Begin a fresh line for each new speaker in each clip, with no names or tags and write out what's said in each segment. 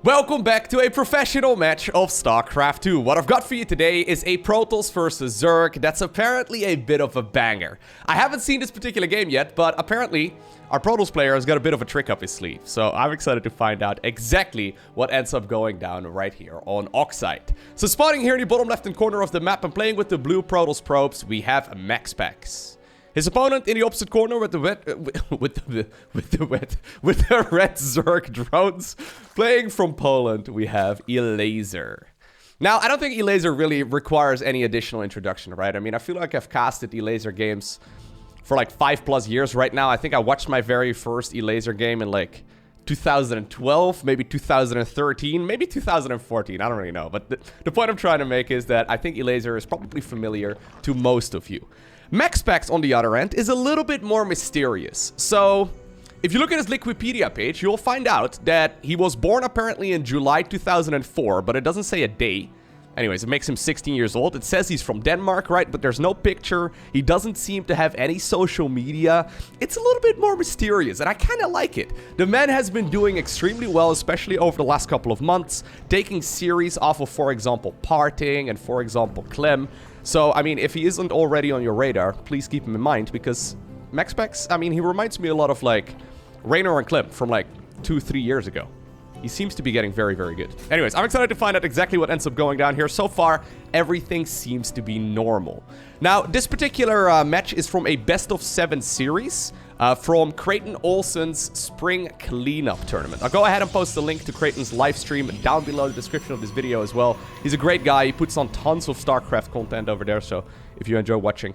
Welcome back to a professional match of StarCraft 2. What I've got for you today is a Protoss versus Zerg that's apparently a bit of a banger. I haven't seen this particular game yet, but apparently our Protoss player has got a bit of a trick up his sleeve. So I'm excited to find out exactly what ends up going down right here on Oxide. So spawning here in the bottom left-hand corner of the map and playing with the blue Protoss probes, we have MaxPax's. His opponent in the opposite corner with the red Zerg drones. Playing from Poland, we have Elazer. Now, I don't think Elazer really requires any additional introduction, right? I mean, I feel like I've casted Elazer games for like 5+ years right now. I think I watched my very first Elazer game in like 2012, maybe 2013, maybe 2014. I don't really know. But the point I'm trying to make is that I think Elazer is probably familiar to most of you. MaxPax's, on the other end, is a little bit more mysterious. So, if you look at his Wikipedia page, you'll find out that he was born apparently in July 2004, but it doesn't say a day. Anyways, it makes him 16 years old. It says he's from Denmark, right? But there's no picture. He doesn't seem to have any social media. It's a little bit more mysterious, and I kind of like it. The man has been doing extremely well, especially over the last couple of months, taking series off of, for example, Parting and, for example, Clem. So, I mean, if he isn't already on your radar, please keep him in mind, because MaxPax's, I mean, he reminds me a lot of, like, Raynor and Clem from, like, 2-3 years ago. He seems to be getting very, very good. Anyways, I'm excited to find out exactly what ends up going down here. So far, everything seems to be normal. Now, this particular match is from a best-of-7 series from Creighton Olsen's Spring Cleanup Tournament. I'll go ahead and post the link to Creighton's live stream down below the description of this video as well. He's a great guy. He puts on tons of StarCraft content over there, so if you enjoy watching,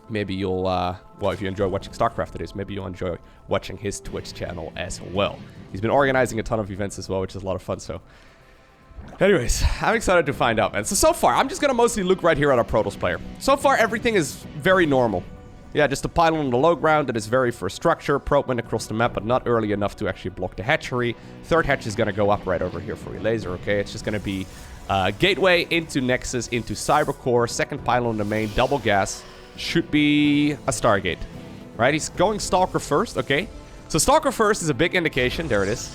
maybe you'll, well, if you enjoy watching StarCraft, it is, maybe you'll enjoy watching his Twitch channel as well. He's been organizing a ton of events as well, which is a lot of fun, so. Anyways, I'm excited to find out, man. So far, I'm just gonna mostly look right here at our Protoss player. So far, everything is very normal. Yeah, just a pylon on the low ground that is very for structure. Probe went across the map, but not early enough to actually block the hatchery. Third hatch is gonna go up right over here for Elazer, okay? It's just gonna be gateway into Nexus, into Cybercore, second pylon on the main, double gas. Should be a Stargate, right? He's going Stalker first, okay? So Stalker first is a big indication. There it is.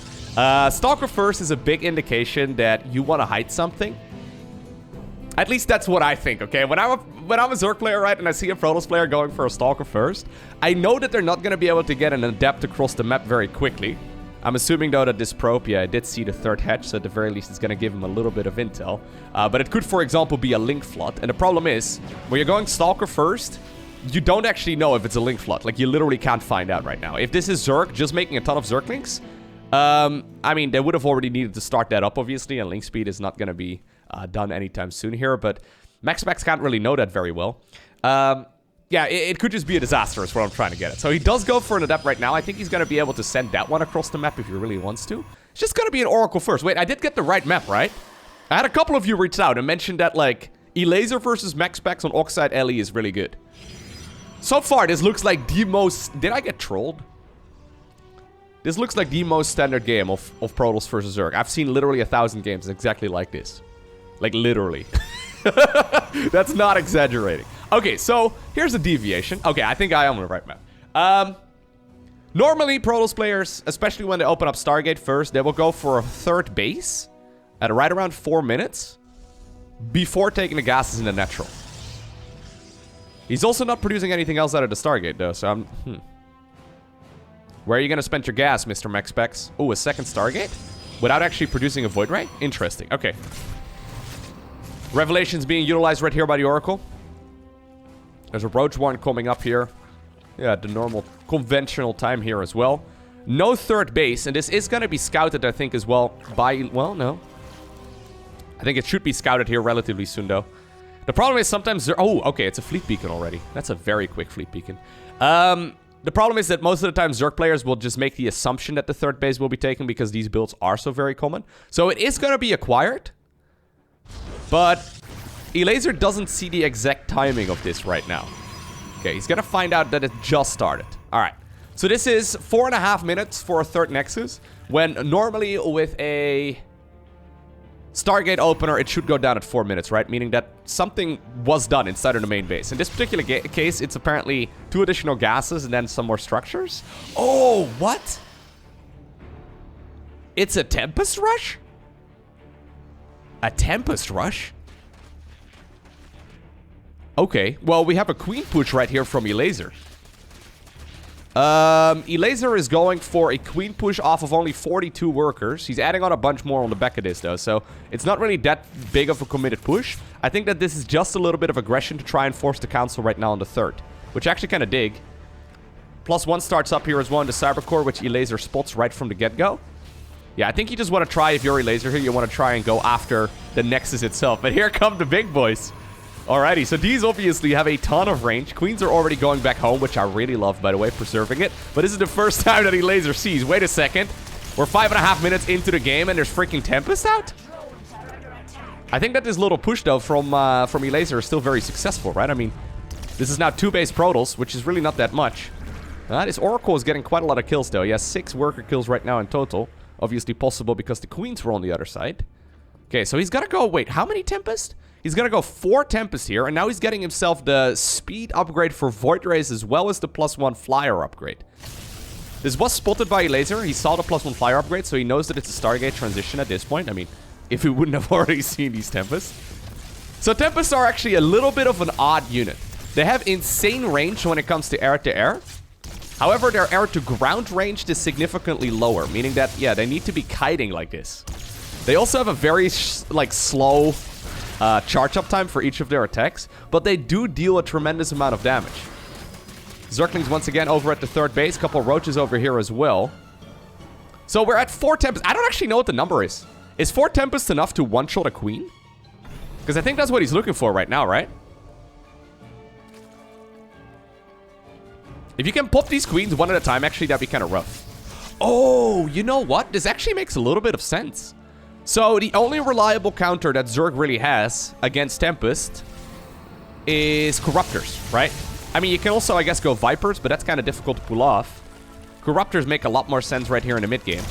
Stalker first is a big indication that you want to hide something. At least that's what I think, okay? When I'm a Zerg player, right, and I see a Protoss player going for a Stalker first, I know that they're not going to be able to get an adept across the map very quickly. I'm assuming, though, that this probe, yeah, I did see the third hatch, so at the very least it's going to give him a little bit of intel. But it could, for example, be a link flood. And the problem is, when you're going Stalker first, you don't actually know if it's a link flood. Like, you literally can't find out right now. If this is Zerg just making a ton of Zerg links, I mean, they would have already needed to start that up, obviously, and link speed is not going to be done anytime soon here, but MaxPax's can't really know that very well. Yeah, it could just be a disaster is what I'm trying to get at. So he does go for an adept right now. I think he's going to be able to send that one across the map if he really wants to. It's just going to be an Oracle first. Wait, I did get the right map, right? I had a couple of you reach out and mentioned that, like, Elazer versus MaxPax's on Oxide LE is really good. So far, this looks like the most... Did I get trolled? This looks like the most standard game of Protoss versus Zerg. I've seen literally 1,000 games exactly like this. Like, literally. That's not exaggerating. Okay, so here's a deviation. Okay, I think I am on the right map. Normally, Protoss players, especially when they open up Stargate first, they will go for a third base at right around 4 minutes before taking the gases in the natural. He's also not producing anything else out of the Stargate, though, so I'm... Where are you going to spend your gas, Mr. MaxPax's? Oh, a second Stargate? Without actually producing a Void Ray? Interesting. Okay. Revelation's being utilized right here by the Oracle. There's a Roach one coming up here. Yeah, the normal conventional time here as well. No third base, and this is going to be scouted, I think, as well by... Well, no. I think it should be scouted here relatively soon, though. The problem is sometimes... Oh, okay, it's a fleet beacon already. That's a very quick fleet beacon. The problem is that most of the time Zerg players will just make the assumption that the third base will be taken because these builds are so very common. So it is going to be acquired. But Elazer doesn't see the exact timing of this right now. Okay, he's going to find out that it just started. All right. So this is 4.5 minutes for a third Nexus. When normally with a... Stargate opener, it should go down at 4 minutes, right? Meaning that something was done inside of the main base. In this particular case, it's apparently 2 additional gases and then some more structures. Oh, what? It's a Tempest rush? A Tempest rush? Okay, well, we have a queen push right here from Elazer. Elazer is going for a queen push off of only 42 workers. He's adding on a bunch more on the back of this, though, so it's not really that big of a committed push. I think that this is just a little bit of aggression to try and force the council right now on the third, which I actually kind of dig. +1 starts up here as well in the Cybercore, which Elazer spots right from the get-go. Yeah, I think you just want to try, if you're Elazer here, you want to try and go after the Nexus itself. But here come the big boys. Alrighty, so these obviously have a ton of range. Queens are already going back home, which I really love, by the way, preserving it. But this is the first time that Elazer sees. Wait a second. We're 5.5 minutes into the game, and there's freaking Tempest out? I think that this little push, though, from Elazer is still very successful, right? I mean, this is now 2 base Protoss, which is really not that much. This Oracle is getting quite a lot of kills, though. He has 6 worker kills right now in total. Obviously possible because the Queens were on the other side. Okay, so he's gonna go... Wait, how many Tempest? He's gonna go 4 Tempest here, and now he's getting himself the speed upgrade for Void Rays as well as the +1 flyer upgrade. This was spotted by Elazer. He saw the +1 flyer upgrade, so he knows that it's a Stargate transition at this point. I mean, if he wouldn't have already seen these Tempests. So Tempests are actually a little bit of an odd unit. They have insane range when it comes to air-to-air. However, their air-to-ground range is significantly lower, meaning that, yeah, they need to be kiting like this. They also have a very, slow charge-up time for each of their attacks, but they do deal a tremendous amount of damage. Zerglings once again over at the third base, couple roaches over here as well. So we're at 4 Tempests. I don't actually know what the number is. Is 4 Tempests enough to one-shot a queen? Because I think that's what he's looking for right now, right? If you can pop these queens one at a time, actually, that'd be kind of rough. Oh, you know what? This actually makes a little bit of sense. So, the only reliable counter that Zerg really has against Tempest is Corruptors, right? I mean, you can also, I guess, go Vipers, but that's kind of difficult to pull off. Corruptors make a lot more sense right here in the mid-game.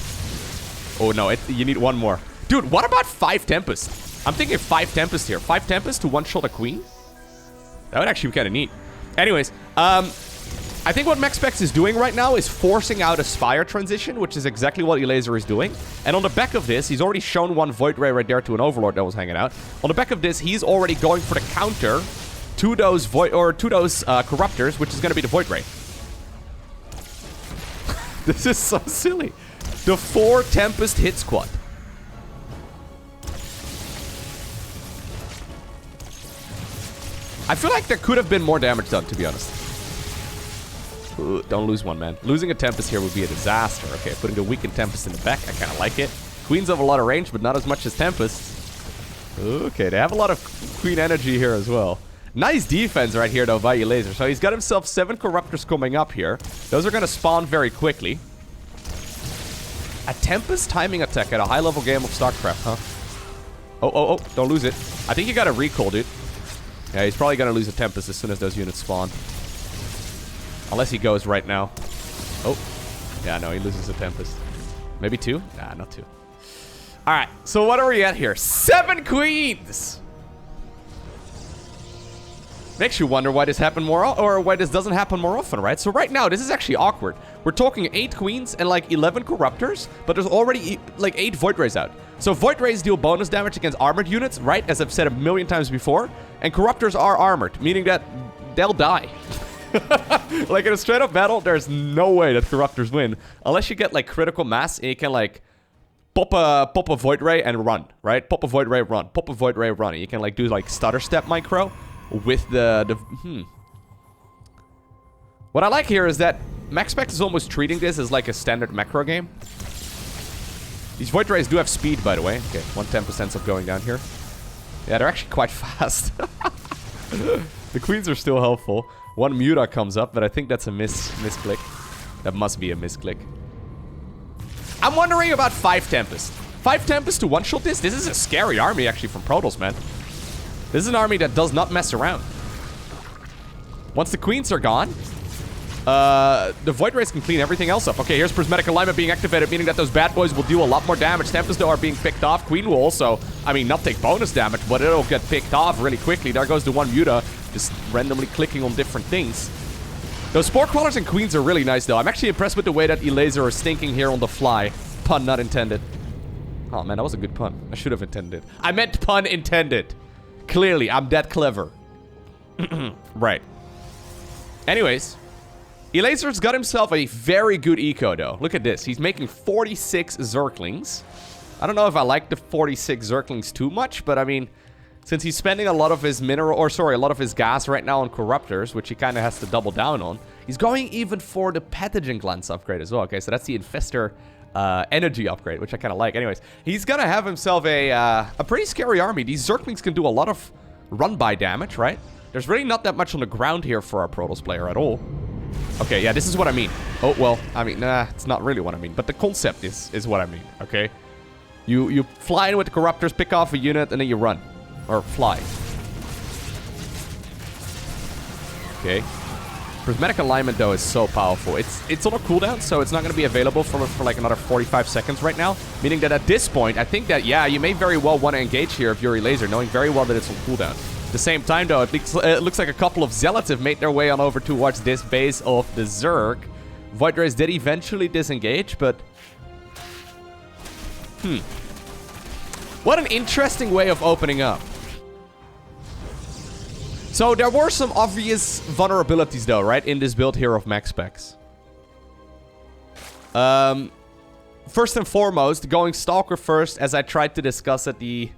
Oh, no, you need 1 more. Dude, what about 5 Tempest? I'm thinking 5 Tempest here. 5 Tempest to one-shot a queen? That would actually be kind of neat. Anyways, I think what MaxPax's is doing right now is forcing out a Spire transition, which is exactly what Elazer is doing. And on the back of this, he's already shown 1 Void Ray right there to an Overlord that was hanging out. On the back of this, he's already going for the counter to those Corruptors, which is going to be the Void Ray. This is so silly. The 4 Tempest hit squad. I feel like there could have been more damage done, to be honest. Ooh, don't lose 1, man. Losing a Tempest here would be a disaster. Okay, putting the weakened Tempest in the back. I kind of like it. Queens have a lot of range, but not as much as Tempest. Okay, they have a lot of Queen energy here as well. Nice defense right here, though, by Elazer. So he's got himself 7 Corruptors coming up here. Those are going to spawn very quickly. A Tempest timing attack at a high-level game of StarCraft, huh? Oh, don't lose it. I think you got to recall, dude. Yeah, he's probably going to lose a Tempest as soon as those units spawn. Unless he goes right now. Oh. Yeah, no, he loses a Tempest. Maybe 2? Nah, not 2. Alright, so what are we at here? 7 queens! Makes you wonder why this happened or why this doesn't happen more often, right? So right now, this is actually awkward. We're talking 8 queens and like 11 Corruptors, but there's already like 8 Void Rays out. So Void Rays deal bonus damage against armored units, right? As I've said a million times before. And Corruptors are armored, meaning that they'll die. Like in a straight up battle, there's no way that Corruptors win. Unless you get like critical mass and you can like pop a Void Ray and run, right? Pop a Void Ray, run. Pop a Void Ray, run. And you can like do like stutter step micro with What I like here is that MaxPax's is almost treating this as like a standard macro game. These Void Rays do have speed, by the way. Okay, 110% ends up going down here. Yeah, they're actually quite fast. The queens are still helpful. 1 Muta comes up, but I think that's a misclick. That must be a misclick. I'm wondering about 5 Tempest. 5 Tempest to one-shot this? This is a scary army, actually, from Protoss, man. This is an army that does not mess around. Once the queens are gone, the Void Rays can clean everything else up. Okay, here's Prismatic Alignment being activated, meaning that those bad boys will do a lot more damage. Tempest, though, are being picked off. Queen will also, I mean, not take bonus damage, but it'll get picked off really quickly. There goes the 1 Muta, just randomly clicking on different things. Those Spore Crawlers and Queens are really nice, though. I'm actually impressed with the way that Elazer is thinking here on the fly. Pun not intended. Oh, man, that was a good pun. I should have intended. I meant pun intended. Clearly, I'm that clever. Right. Anyways, Elazer's got himself a very good eco, though. Look at this. He's making 46 Zerglings. I don't know if I like the 46 Zerglings too much, but I mean, since he's spending a lot of his mineral, or sorry, a lot of his gas right now on Corruptors, which he kind of has to double down on, he's going even for the Pathogen Glance upgrade as well. Okay, so that's the Infestor energy upgrade, which I kind of like. Anyways, he's gonna have himself a pretty scary army. These Zerglings can do a lot of run-by damage, right? There's really not that much on the ground here for our Protoss player at all. Okay, yeah, this is what I mean. Oh, well, I mean, nah, it's not really what I mean, but the concept is what I mean, okay? You fly in with the Corruptors, pick off a unit, and then you run. Or fly. Okay. Prismatic Alignment, though, is so powerful. It's on a cooldown, so it's not going to be available for like another 45 seconds right now. Meaning that at this point, I think that, yeah, you may very well want to engage here if you're Elazer, knowing very well that it's on cooldown. At the same time, though, it looks like a couple of Zealots have made their way on over towards this base of the Zerg. Void Rays did eventually disengage, but... What an interesting way of opening up. So there were some obvious vulnerabilities, though, right, in this build here of MaxPax's. First and foremost, going Stalker first, as I tried to discuss at the...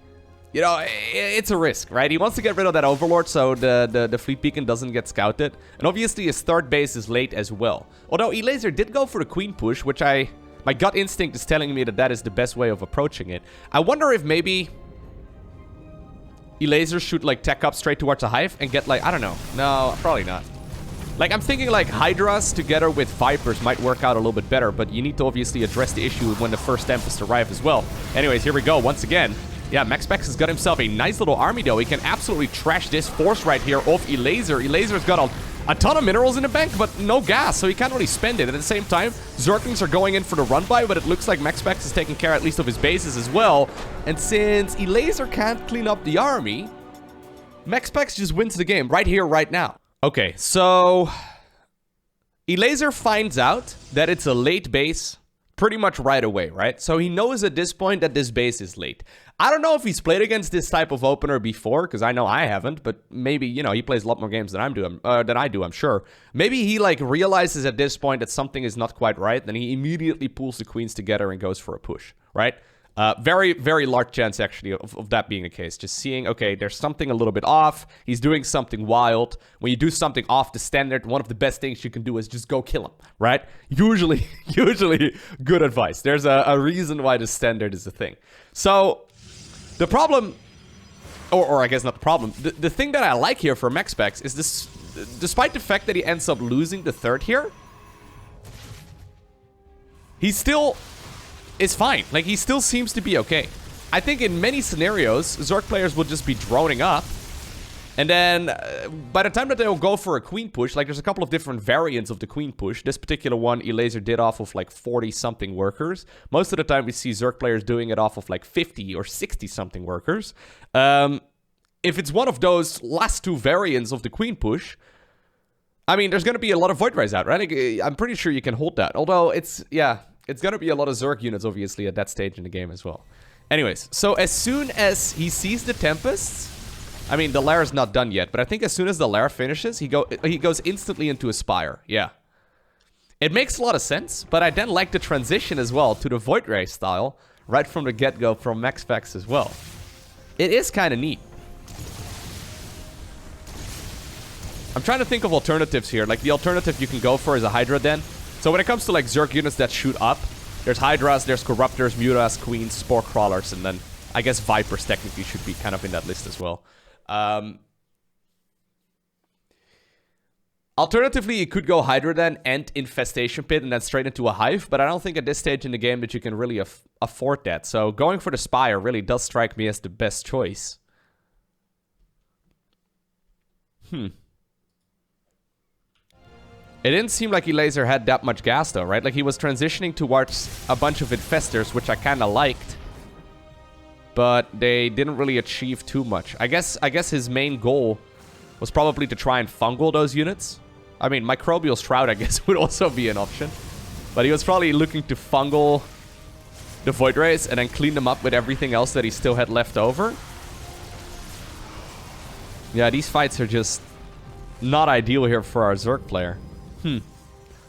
You know, it's a risk, right? He wants to get rid of that Overlord so the Fleet Beacon doesn't get scouted. And obviously his third base is late as well. Although Elazer did go for the Queen push, which my gut instinct is telling me that that is the best way of approaching it. I wonder if maybe Elazer should, like, tech up straight towards a Hive and get, like, I don't know. No, probably not. Like, I'm thinking, like, Hydras together with Vipers might work out a little bit better, but you need to obviously address the issue when the first Tempest arrive as well. Anyways, here we go. Once again, yeah, MaxPax's has got himself a nice little army, though. He can absolutely trash this force right here of Elazer. Elazer's got a ton of minerals in the bank, but no gas, so he can't really spend it. At the same time, Zerglings are going in for the run-by, but it looks like MaxPax's is taking care at least of his bases as well. And since Elazer can't clean up the army, MaxPax's just wins the game right here, right now. Okay, so Elazer finds out that it's a late base pretty much right away, right? So he knows at this point that this base is late. I don't know if he's played against this type of opener before, because I know I haven't, but maybe, you know, he plays a lot more games than I do, I'm sure. Maybe he, like, realizes at this point that something is not quite right, then he immediately pulls the queens together and goes for a push, right? Very, very large chance, actually, of that being the case. Just seeing, okay, there's something a little bit off. He's doing something wild. When you do something off the standard, one of the best things you can do is just go kill him, right? Usually good advice. There's a reason why the standard is a thing. So, the problem, or I guess not the problem, the thing that I like here for MaxPax's is this, despite the fact that he ends up losing the third here, he still is fine. Like, he still seems to be okay. I think in many scenarios, Zerg players will just be droning up. And then, by the time that they'll go for a queen push, like, there's a couple of different variants of the queen push. This particular one, Elazer did off of, like, 40-something workers. Most of the time, we see Zerg players doing it off of, like, 50 or 60-something workers. If it's one of those last two variants of the queen push, I mean, there's going to be a lot of Void Rays out, right? Like, I'm pretty sure you can hold that. Although, it's going to be a lot of Zerg units, obviously, at that stage in the game as well. Anyways, so as soon as he sees the Tempests, I mean, the lair is not done yet, but I think as soon as the lair finishes, he goes instantly into a Spire. Yeah. It makes a lot of sense, but I then like the transition as well to the Void Ray style right from the get-go from MaxPax's as well. It is kind of neat. I'm trying to think of alternatives here. Like, the alternative you can go for is a Hydra Den. So when it comes to, like, Zerg units that shoot up, there's Hydras, there's Corruptors, Mutas, Queens, Spore Crawlers, and then I guess Vipers technically should be kind of in that list as well. Alternatively, you could go Hydra Den and Infestation Pit and then straight into a Hive, but I don't think at this stage in the game that you can really afford that. So going for the Spire really does strike me as the best choice. It didn't seem like Elazer had that much gas though, right? Like, he was transitioning towards a bunch of Infestors, which I kind of liked. But they didn't really achieve too much. I guess his main goal was probably to try and fungal those units. I mean, Microbial Shroud, I guess, would also be an option. But he was probably looking to fungal the Void Rays and then clean them up with everything else that he still had left over. Yeah, these fights are just not ideal here for our Zerg player.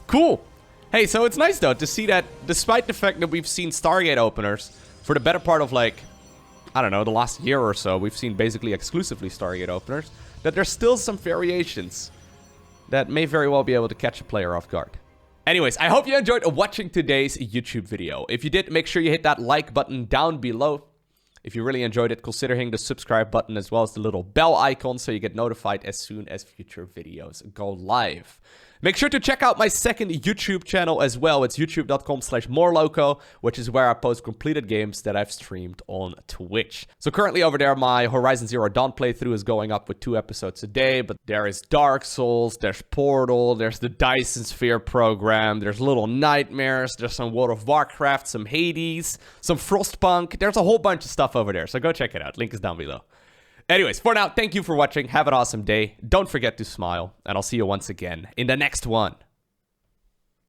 Cool. Hey, so it's nice, though, to see that despite the fact that we've seen Stargate openers for the better part of, like, I don't know, the last year or so, we've seen basically exclusively Stargate openers, that there's still some variations that may very well be able to catch a player off guard. Anyways, I hope you enjoyed watching today's YouTube video. If you did, make sure you hit that like button down below. If you really enjoyed it, consider hitting the subscribe button as well as the little bell icon so you get notified as soon as future videos go live. Make sure to check out my second YouTube channel as well. It's youtube.com/morelowko, which is where I post completed games that I've streamed on Twitch. So currently over there, my Horizon Zero Dawn playthrough is going up with 2 episodes a day, but there is Dark Souls, there's Portal, there's the Dyson Sphere program, there's Little Nightmares, there's some World of Warcraft, some Hades, some Frostpunk. There's a whole bunch of stuff over there, so go check it out. Link is down below. Anyways, for now, thank you for watching. Have an awesome day. Don't forget to smile, and I'll see you once again in the next one.